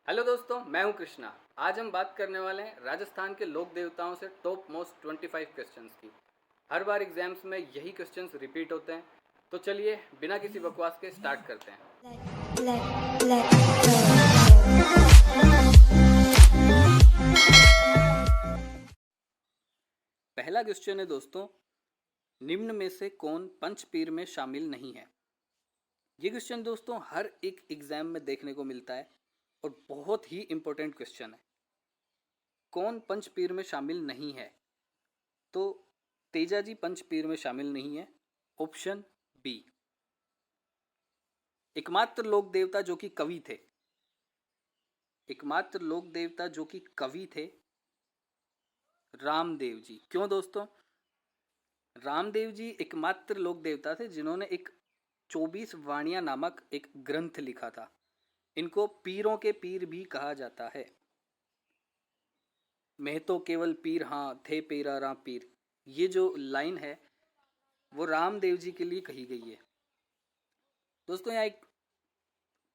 Hello दोस्तों, मैं हूं कृष्णा। आज हम बात करने वाले हैं राजस्थान के लोक देवताओं से टॉप मोस्ट 25 क्वेश्चंस की। हर बार एग्जाम्स में यही क्वेश्चंस रिपीट होते हैं, तो चलिए बिना किसी बकवास के स्टार्ट करते हैं। पहला क्वेश्चन है दोस्तों, निम्न में से कौन पंचपीर में शामिल नहीं है। ये क्वेश्चन दोस्तों हर एक एग्जाम में देखने को मिलता है और बहुत ही इंपॉर्टेंट क्वेश्चन है। कौन पंचपीर में शामिल नहीं है? तो तेजा जी पंचपीर में शामिल नहीं है। Option B. एकमात्र लोक देवता जो कि कवि थे, एकमात्र लोक देवता जो कि कवि थे, रामदेव जी। क्यों दोस्तों? रामदेव जी एकमात्र लोक देवता थे जिन्होंने एक 24 वाणियां नामक एक ग्रंथ लिखा था। इनको पीरों के पीर भी कहा जाता है। मैं तो केवल पीर हाँ थे पेरा राम पीर, ये जो लाइन है वो रामदेव जी के लिए कही गई है। दोस्तों यहाँ एक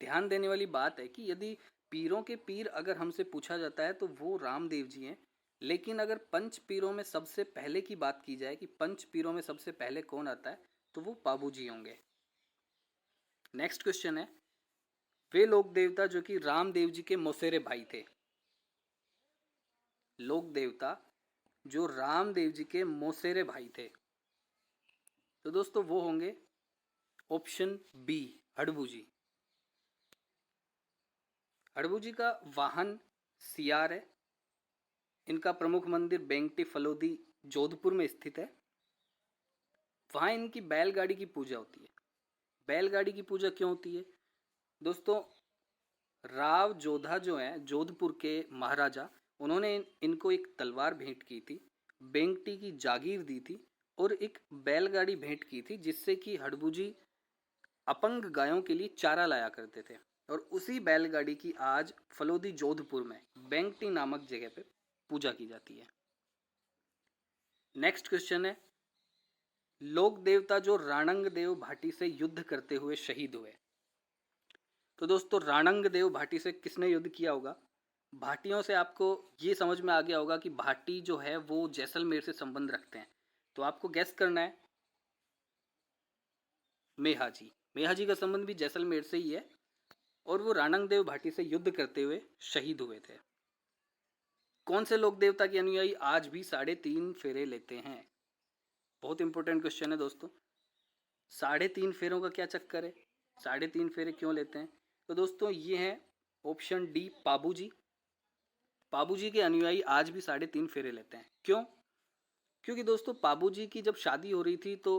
ध्यान देने वाली बात है कि यदि पीरों के पीर अगर हमसे पूछा जाता है तो वो रामदेव जी हैं, लेकिन अगर पंच पीरों में सबसे पहले की बात की जाए कि पंच पीरों में सबसे पहले कौन आता है, तो वो पाबू जी होंगे। नेक्स्ट क्वेश्चन है, वे लोक देवता जो कि रामदेव जी के मौसेरे भाई थे। लोक देवता जो रामदेव जी के मौसेरे भाई थे, तो दोस्तों वो होंगे ऑप्शन बी, हड़बू जी। हड़बू जी का वाहन सियार है। इनका प्रमुख मंदिर बेंगटी फलोदी जोधपुर में स्थित है। वहाँ इनकी बैलगाड़ी की पूजा होती है। बैलगाड़ी की पूजा क्यों होती है दोस्तों? राव जोधा जो है जोधपुर के महाराजा, उन्होंने इनको एक तलवार भेंट की थी, बेंगटी की जागीर दी थी और एक बैलगाड़ी भेंट की थी, जिससे कि हड़बू जी अपंग गायों के लिए चारा लाया करते थे। और उसी बैलगाड़ी की आज फलोदी जोधपुर में बेंगटी नामक जगह पे पूजा की जाती है। नेक्स्ट क्वेश्चन है, लोक देवता जो राणंग देव भाटी से युद्ध करते हुए शहीद हुए। तो दोस्तों राणंग देव भाटी से किसने युद्ध किया होगा? भाटियों से आपको ये समझ में आ गया होगा कि भाटी जो है वो जैसलमेर से संबंध रखते हैं, तो आपको गैस करना है मेहा जी। मेहा जी का संबंध भी जैसलमेर से ही है और वो राणंग देव भाटी से युद्ध करते हुए शहीद हुए थे। कौन से लोक देवता के अनुयायी आज भी 3.5 फेरे लेते हैं? बहुत इंपॉर्टेंट क्वेश्चन है दोस्तों। 3.5 फेरों का क्या चक्कर है? 3.5 फेरे क्यों लेते हैं? तो दोस्तों ये है ऑप्शन डी, पाबू जी। पाबू जी के अनुयायी आज भी 3.5 फेरे लेते हैं। क्यों? क्योंकि दोस्तों पाबू जी की जब शादी हो रही थी तो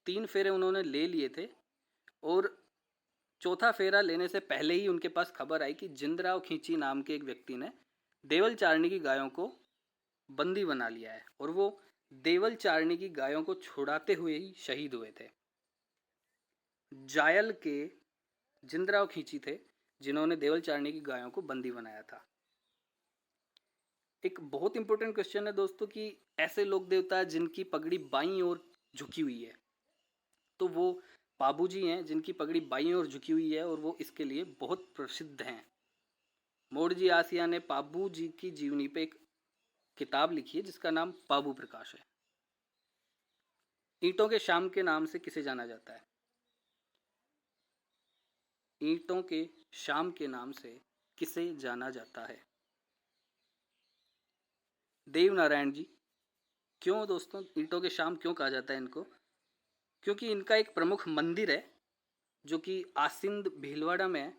3 फेरे उन्होंने ले लिए थे और चौथा फेरा लेने से पहले ही उनके पास खबर आई कि जिंदराव खींची नाम के एक व्यक्ति ने देवल चारणी की गायों को बंदी बना लिया है और वो देवल चारणी की गायों को छुड़ाते हुए ही शहीद हुए थे। जायल के जिंदराव खींची थे जिन्होंने देवल चारणी की गायों को बंदी बनाया था। एक बहुत इंपॉर्टेंट क्वेश्चन है दोस्तों कि ऐसे लोक देवता जिनकी पगड़ी बाईं ओर झुकी हुई है, तो वो पाबू जी हैं जिनकी पगड़ी बाईं ओर झुकी हुई है और वो इसके लिए बहुत प्रसिद्ध हैं। मोड़जी आसिया ने पाबू जी की जीवनी पे एक किताब लिखी है जिसका नाम पाबू प्रकाश है। ईंटों के शाम के नाम से किसे जाना जाता है? ईंटों के शाम के नाम से किसे जाना जाता है? देव नारायण जी। क्यों दोस्तों ईंटों के शाम क्यों कहा जाता है इनको? क्योंकि इनका एक प्रमुख मंदिर है जो कि आसिंद भीलवाड़ा में है।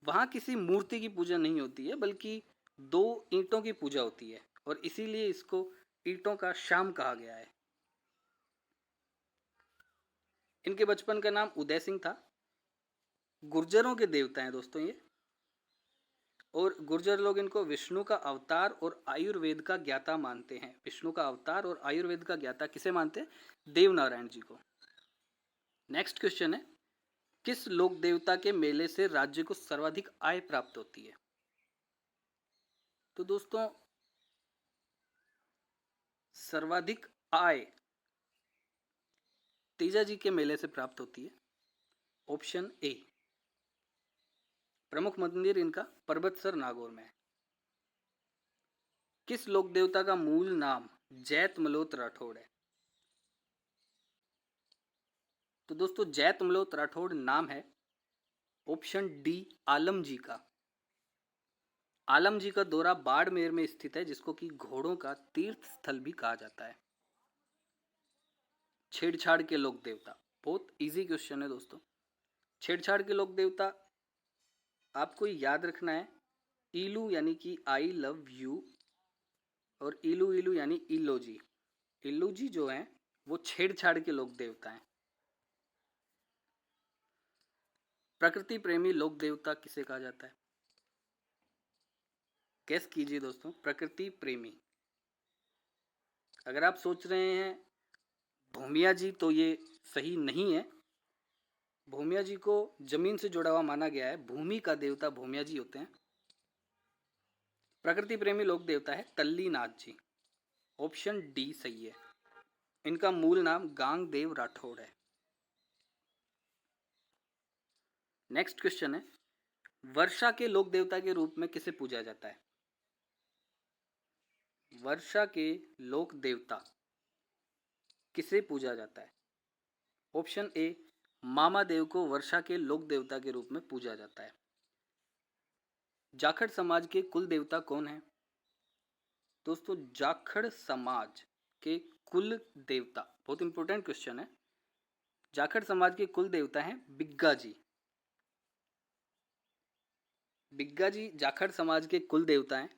वहाँ किसी मूर्ति की पूजा नहीं होती है बल्कि 2 ईंटों की पूजा होती है और इसीलिए इसको ईंटों का शाम कहा गया है। इनके बचपन का नाम उदय सिंह था। गुर्जरों के देवता हैं दोस्तों ये, और गुर्जर लोग इनको विष्णु का अवतार और आयुर्वेद का ज्ञाता मानते हैं। विष्णु का अवतार और आयुर्वेद का ज्ञाता किसे मानते हैं? देव नारायण जी को। नेक्स्ट क्वेश्चन है, किस लोक देवता के मेले से राज्य को सर्वाधिक आय प्राप्त होती है? तो दोस्तों सर्वाधिक आय तेजा जी के मेले से प्राप्त होती है। Option A. प्रमुख मंदिर इनका पर्वतसर नागौर में है। किस लोक देवता का मूल नाम जैतमलोत राठौड़ है? तो दोस्तों जैतमलोत राठौड़ नाम है ऑप्शन डी आलम जी का। आलम जी का दौरा बाड़मेर में स्थित है, जिसको कि घोड़ों का तीर्थ स्थल भी कहा जाता है। छेड़छाड़ के लोक देवता, बहुत इजी क्वेश्चन है दोस्तों। छेड़छाड़ के लोक देवता आपको याद रखना है, इलू यानी कि आई लव यू, और इलू इलू यानी इलोजी। इलोजी जो है वो छेड़छाड़ के लोक देवता हैं। प्रकृति प्रेमी लोक देवता किसे कहा जाता है? गेस कीजिए दोस्तों, प्रकृति प्रेमी। अगर आप सोच रहे हैं भूमिया जी, तो ये सही नहीं है। भूमिया जी को जमीन से जुड़ा हुआ माना गया है, भूमि का देवता भूमिया जी होते हैं। प्रकृति प्रेमी लोक देवता है तल्लीनाथ जी, ऑप्शन डी सही है। इनका मूल नाम गांगदेव राठौड़ है। नेक्स्ट क्वेश्चन है, वर्षा के लोक देवता के रूप में किसे पूजा जाता है? वर्षा के लोक देवता किसे पूजा जाता है? ऑप्शन ए मामा देव को वर्षा के लोक देवता के रूप में पूजा जाता है। जाखड़ समाज के कुल देवता कौन है? दोस्तों जाखड़ समाज के कुल देवता, बहुत इंपॉर्टेंट क्वेश्चन है। जाखड़ समाज के कुल देवता हैं बिग्गा जी। बिग्गा जी जाखड़ समाज के कुल देवता हैं,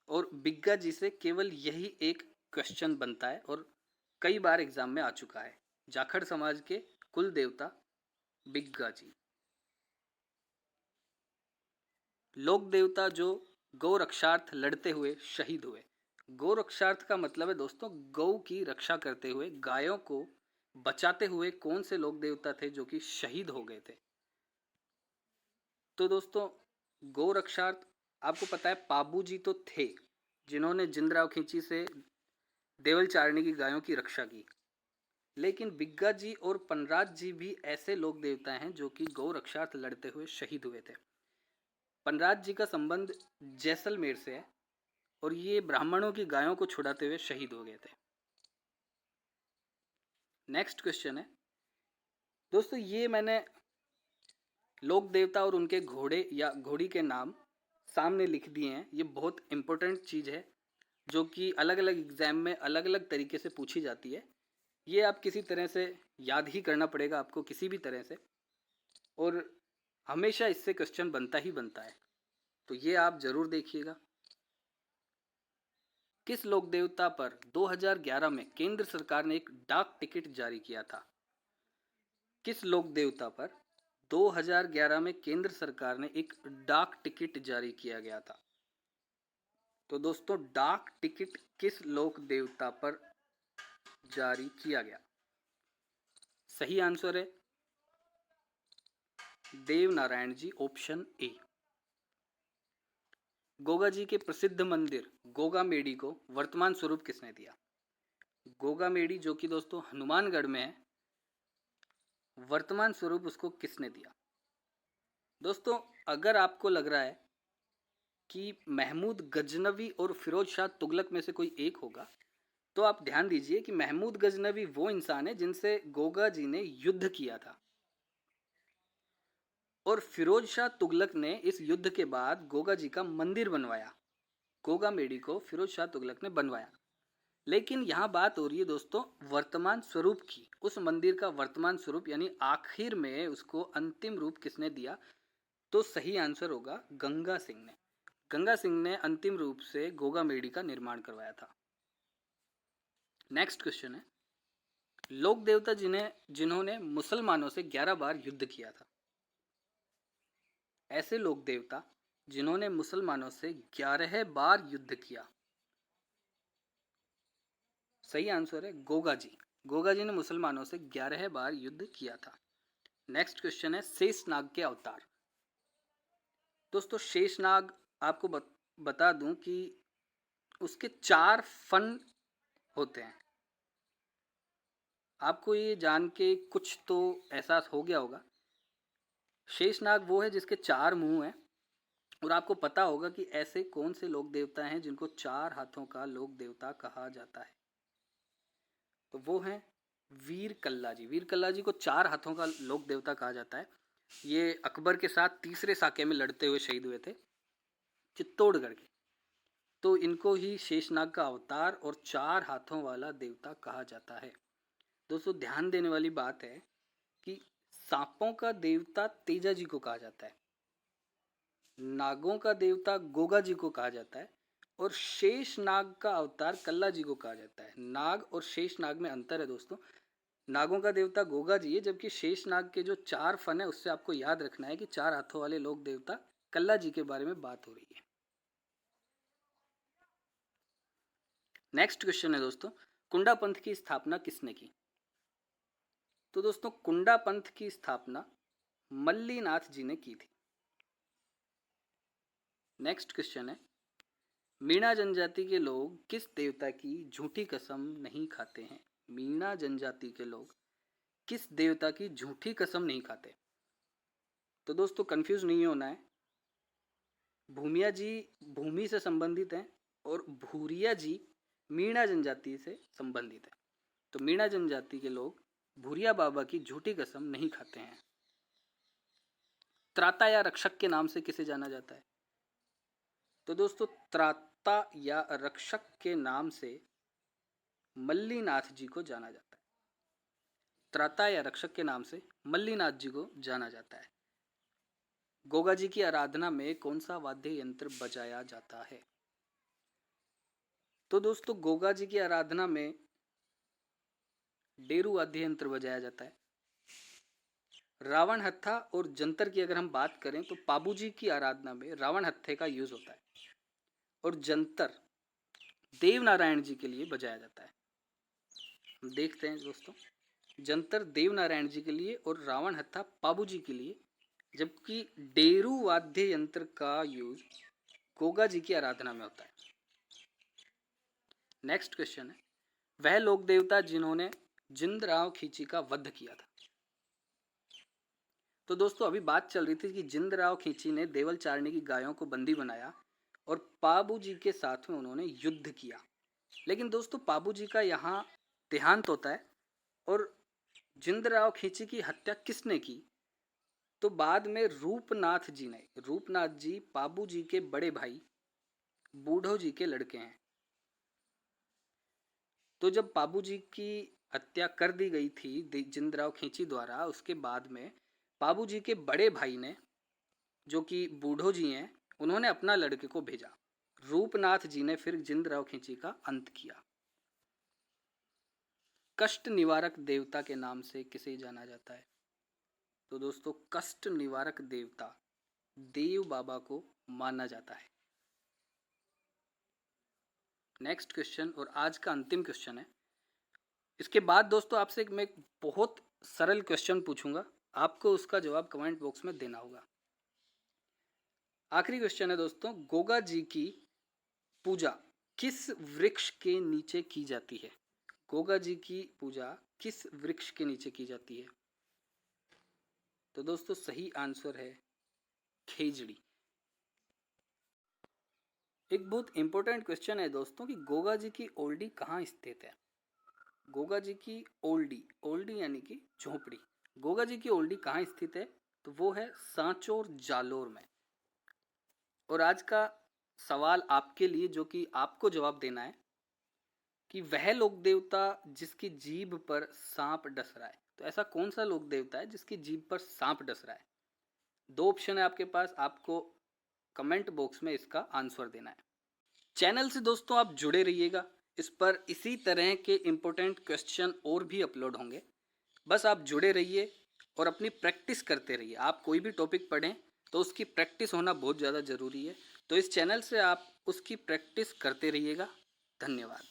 और बिग्गा जी से केवल यही एक क्वेश्चन बनता है और कई बार एग्जाम में आ चुका है। जाखड़ समाज के कुल देवता बिग्गा जी। लोक देवता जो गौ रक्षार्थ लड़ते हुए शहीद हुए। गौ रक्षार्थ का मतलब है दोस्तों गौ की रक्षा करते हुए, गायों को बचाते हुए कौन से लोक देवता थे जो कि शहीद हो गए थे? तो दोस्तों गौ रक्षार्थ आपको पता है पाबू जी तो थे, जिन्होंने जिंदराव खींची से देवल चारणी की गायों की रक्षा की। लेकिन बिग्गा जी और पनराज जी भी ऐसे लोक देवता हैं जो कि गौ रक्षार्थ लड़ते हुए शहीद हुए थे। पनराज जी का संबंध जैसलमेर से है, और ये ब्राह्मणों की गायों को छुड़ाते हुए शहीद हो गए थे। नेक्स्ट क्वेश्चन है दोस्तों, ये मैंने लोक देवता और उनके घोड़े या घोड़ी के नाम सामने लिख दिए हैं। ये बहुत इंपॉर्टेंट चीज़ है जो कि अलग अलग एग्जाम में अलग अलग तरीके से पूछी जाती है। ये आप किसी तरह से याद ही करना पड़ेगा आपको, किसी भी तरह से, और हमेशा इससे क्वेश्चन बनता ही बनता है, तो ये आप जरूर देखिएगा। किस लोक देवता पर 2011 में केंद्र सरकार ने एक डाक टिकट जारी किया था? किस लोक देवता पर 2011 में केंद्र सरकार ने एक डाक टिकट जारी किया गया था? तो दोस्तों डाक टिकट किस लोक देवता पर जारी किया गया? सही आंसर है देव नारायण जी, ऑप्शन ए। गोगा जी के प्रसिद्ध मंदिर गोगा मेडी को वर्तमान स्वरूप किसने दिया? गोगा मेडी जो कि दोस्तों हनुमानगढ़ में है, वर्तमान स्वरूप उसको किसने दिया? दोस्तों अगर आपको लग रहा है कि महमूद गजनवी और फिरोज शाह तुगलक में से कोई एक होगा, तो आप ध्यान दीजिए कि महमूद गजनवी वो इंसान है जिनसे गोगा जी ने युद्ध किया था, और फिरोज शाह तुगलक ने इस युद्ध के बाद गोगा जी का मंदिर बनवाया। गोगा मेडी को फिरोज शाह तुगलक ने बनवाया। लेकिन यहाँ बात हो रही है दोस्तों वर्तमान स्वरूप की। उस मंदिर का वर्तमान स्वरूप यानी आखिर में उसको अंतिम रूप किसने दिया? तो सही आंसर होगा गंगा सिंह ने। गंगा सिंह ने अंतिम रूप से गोगा मेडी का निर्माण करवाया था। नेक्स्ट क्वेश्चन है, लोक देवता जिन्होंने मुसलमानों से 11 बार युद्ध किया था। ऐसे लोक देवता जिन्होंने मुसलमानों से 11 बार युद्ध किया। सही आंसर है गोगा जी। गोगा जी ने मुसलमानों से 11 बार युद्ध किया था। नेक्स्ट क्वेश्चन है शेषनाग के अवतार। दोस्तों शेषनाग आपको बता दूं कि उसके 4 फन होते हैं। आपको ये जान के कुछ तो एहसास हो गया होगा। शेषनाग वो है जिसके 4 मुंह हैं। और आपको पता होगा कि ऐसे कौन से लोक देवता हैं जिनको 4 हाथों का लोक देवता कहा जाता है। तो वो हैं वीर कल्ला जी। वीर कल्ला जी को 4 हाथों का लोक देवता कहा जाता है। ये अकबर के साथ तीसरे साके में लड़ते हुए शहीद हुए थे चित्तौड़गढ़ के। तो इनको ही शेषनाग का अवतार और 4 हाथों वाला देवता कहा जाता है। दोस्तों ध्यान देने वाली बात है कि सांपों का देवता तेजा जी को कहा जाता है, नागों का देवता गोगा जी को कहा जाता है और शेष नाग का अवतार कल्ला जी को कहा जाता है। नाग और शेष नाग में अंतर है दोस्तों। नागों का देवता गोगा जी है, जबकि शेष नाग के जो 4 फन है उससे आपको याद रखना है कि 4 हाथों वाले लोक देवता कल्ला जी के बारे में बात हो रही है। नेक्स्ट क्वेश्चन है दोस्तों, कुंडा पंथ की स्थापना किसने की? तो दोस्तों कुंडा पंथ की स्थापना मल्लीनाथ जी ने की थी। नेक्स्ट क्वेश्चन है, मीणा जनजाति के लोग किस देवता की झूठी कसम नहीं खाते हैं? मीणा जनजाति के लोग किस देवता की झूठी कसम नहीं खाते? तो दोस्तों कंफ्यूज नहीं होना है, भूमिया जी भूमि से संबंधित हैं और भूरिया जी मीणा जनजाति से संबंधित है। तो मीणा जनजाति के लोग भूरिया बाबा की झूठी कसम नहीं खाते हैं। त्राता या रक्षक के नाम से किसे जाना जाता है? तो दोस्तों त्राता या रक्षक के नाम से मल्लीनाथ जी को जाना जाता है। त्राता या रक्षक के नाम से मल्लीनाथ जी को जाना जाता है। गोगा जी की आराधना में कौन सा वाद्य यंत्र बजाया जाता है? तो दोस्तों गोगा जी की आराधना में डेरू वाद्य यंत्र बजाया जाता है। रावण हत्था और जंतर की अगर हम बात करें तो पाबू जी की आराधना में रावण हत्थे का यूज होता है और जंतर देव नारायण जी के लिए बजाया जाता है। हम देखते हैं दोस्तों, जंतर देव नारायण जी के लिए और रावण हत्था पाबू जी के लिए, जबकि डेरू वाद्य यंत्र का यूज गोगा जी की आराधना में होता है। नेक्स्ट क्वेश्चन है, वह लोक देवता जिन्होंने जिंदराव खींची का वध किया था? तो दोस्तों अभी बात चल रही थी कि जिंदराव खींची ने देवल चारणी की गायों को बंदी बनाया और पाबू जी के साथ में उन्होंने युद्ध किया। लेकिन दोस्तों पाबू जी का यहाँ देहांत होता है और जिंदराव खींची की हत्या किसने की? तो बाद में रूपनाथ जी ने। रूपनाथ जी पाबू जी के बड़े भाई बूढ़ो जी के लड़के हैं। तो जब पाबू जी की हत्या कर दी गई थी जिंदराव खींची द्वारा, उसके बाद में पाबू जी के बड़े भाई ने, जो कि बूढ़ो जी हैं, उन्होंने अपना लड़के को भेजा। रूपनाथ जी ने फिर जिंदराव खींची का अंत किया। कष्ट निवारक देवता के नाम से किसे जाना जाता है? तो दोस्तों कष्ट निवारक देवता देव बाबा को माना जाता है। नेक्स्ट क्वेश्चन और आज का अंतिम क्वेश्चन है। इसके बाद दोस्तों आपसे मैं एक बहुत सरल क्वेश्चन पूछूंगा, आपको उसका जवाब कमेंट बॉक्स में देना होगा। आखिरी क्वेश्चन है दोस्तों, गोगा जी की पूजा किस वृक्ष के नीचे की जाती है? गोगा जी की पूजा किस वृक्ष के नीचे की जाती है? तो दोस्तों सही आंसर है खेजड़ी। एक बहुत इंपॉर्टेंट क्वेश्चन है दोस्तों कि गोगा जी की ओल्डी कहाँ स्थित है? गोगा जी की ओल्डी, ओल्डी यानी कि झोपड़ी, गोगा जी की ओल्डी कहाँ स्थित है? तो वो है सांचौर जालोर में। और आज का सवाल आपके लिए, जो कि आपको जवाब देना है, कि वह लोक देवता जिसकी जीभ पर सांप डस रहा है। तो ऐसा कौन सा लोक देवता है जिसकी जीभ पर सांप डस रहा है? 2 ऑप्शन है आपके पास, आपको कमेंट बॉक्स में इसका आंसर देना है। चैनल से दोस्तों आप जुड़े रहिएगा, इस पर इसी तरह के इंपॉर्टेंट क्वेश्चन और भी अपलोड होंगे। बस आप जुड़े रहिए और अपनी प्रैक्टिस करते रहिए। आप कोई भी टॉपिक पढ़ें तो उसकी प्रैक्टिस होना बहुत ज़्यादा ज़रूरी है। तो इस चैनल से आप उसकी प्रैक्टिस करते रहिएगा। धन्यवाद।